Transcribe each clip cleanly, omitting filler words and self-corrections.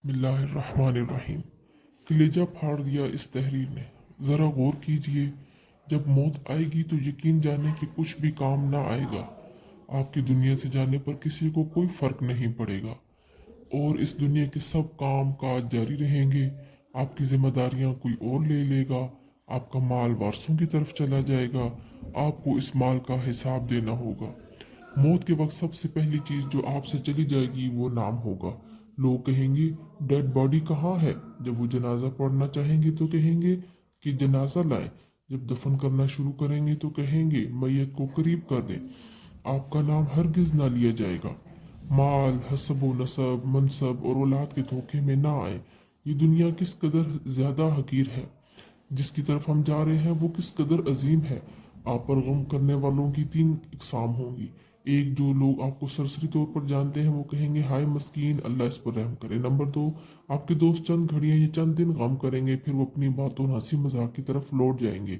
बिस्मिल्लाहिर्रहमानिर्रहीम। कलेजा फाड़ दिया इस तहरीर ने। ज़रा गौर कीजिए, जब मौत आएगी तो यकीन जाने कि कुछ भी काम ना आएगा। आपकी दुनिया से जाने पर किसी को कोई फ़र्क नहीं पड़ेगा और इस दुनिया के सब काम काज जारी रहेंगे। आपकी जिम्मेदारियां कोई और ले लेगा। आपका माल वारसों की तरफ चला जाएगा। आपको इस माल का हिसाब देना होगा। मौत के वक्त सबसे पहली चीज जो आपसे चली जाएगी वो नाम होगा। लोग कहेंगे डेड बॉडी कहाँ है। जब वो जनाजा पढ़ना चाहेंगे तो कहेंगे कि जनाजा लाएं। जब दफन करना शुरू करेंगे तो कहेंगे मैयत को करीब कर दें। आपका नाम हरगिज ना लिया जाएगा। माल, हसब व नसब, मनसब और औलाद के धोखे में ना आए। ये दुनिया किस कदर ज्यादा हकीर है, जिसकी तरफ हम जा रहे हैं वो किस कदर अजीम है। आप पर गम करने वालों की तीन इकसाम होंगी। एक, जो लोग आपको सरसरी तौर पर जानते हैं वो कहेंगे हाय मस्कीन, अल्लाह इस पर रहम करे। नंबर दो, आपके दोस्त चंद घड़ियां या चंद दिन गम करेंगे, फिर वो अपनी बातों हंसी मजाक की तरफ लौट जाएंगे।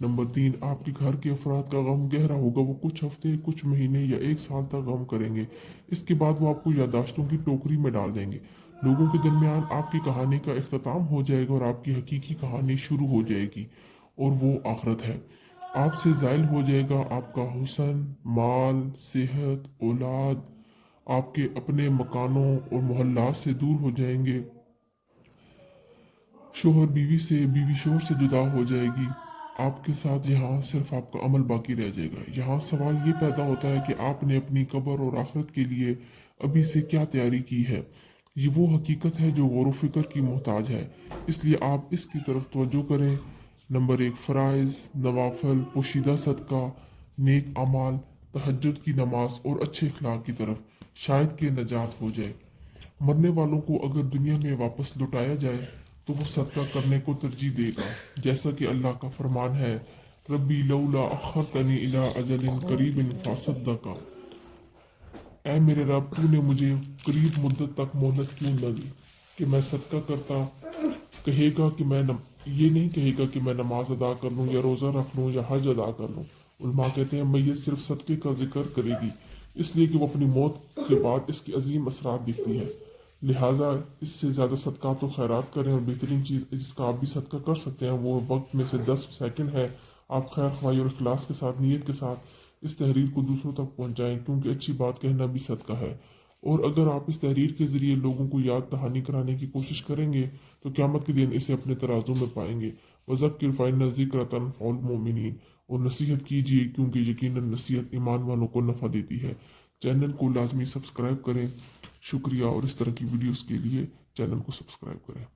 नंबर तीन, आपके घर के अफराद का गम गहरा होगा। वो कुछ हफ्ते, कुछ महीने या एक साल तक गम करेंगे। इसके बाद वो आपको यादाश्तों की टोकरी में डाल देंगे। लोगों के दरमियान आपकी कहानी का इख्तिताम हो जाएगा और आपकी हकीकी कहानी शुरू हो जाएगी, और वो आखिरत है। आपसे ज़ायल हो जाएगा आपका हुस्न, माल, सेहत, औलाद। आपके अपने मकानों और मोहल्लात से दूर हो जाएंगे। शोहर बीवी से, बीवी शोहर से जुदा हो जाएगी। आपके साथ यहाँ सिर्फ आपका अमल बाकी रह जाएगा। यहाँ सवाल ये पैदा होता है कि आपने अपनी कब्र और आखिरत के लिए अभी से क्या तैयारी की है। ये वो हकीकत है जो गौर व फिक्र की मोहताज है, इसलिए आप इसकी तरफ तवज्जो करें। नंबर एक, फ़राइज़, नवाफल, पोशीदा सदका, नेक अमाल, तहज्जुद की नमाज और अच्छे अखलाक की तरफ, शायद कि नजात हो जाए। मरने वालों को अगर दुनिया में वापस लौटाया जाए तो वो सदका करने को तरजीह देगा, जैसा कि अल्लाह का फरमान है, रब्बी लौला अखरतनी इला अजलिन करीबिन फसद्दका। ऐ मेरे रब, तूने मुझे करीब मुद्दत तक मोहलत क्यों न दी कि मैं सदका करता। कहेगा कि ये नहीं कहेगा कि मैं नमाज अदा कर लूँ या रोज़ा रख लूँ या हज अदा कर लूँ। उलमा कहते हैं मैयत सिर्फ सदक़े का जिक्र करेगी, इसलिए कि वो अपनी मौत के बाद इसकी अजीम असरात दिखती है। लिहाजा इससे ज़्यादा सदका तो खैरात करें, और बेहतरीन चीज़ जिसका आप भी सदका कर सकते हैं वो वक्त में से 10 सेकंड है। आप खैर ख्वाही और इखलास के साथ, नीयत के साथ इस तहरीर को दूसरों तक पहुँचाएँ, क्योंकि अच्छी बात कहना भी सदका है। और अगर आप इस तहरीर के ज़रिए लोगों को याद दहानी कराने की कोशिश करेंगे तो क़यामत के दिन इसे अपने तराजू में पाएंगे। वज़क्किर फ़इन्न ज़िक्र तनफ़उल मोमिनीन। और नसीहत कीजिए, क्योंकि यकीनन नसीहत ईमान वालों को नफ़ा देती है। चैनल को लाजमी सब्सक्राइब करें। शुक्रिया, और इस तरह की वीडियोस के लिए चैनल को सब्सक्राइब करें।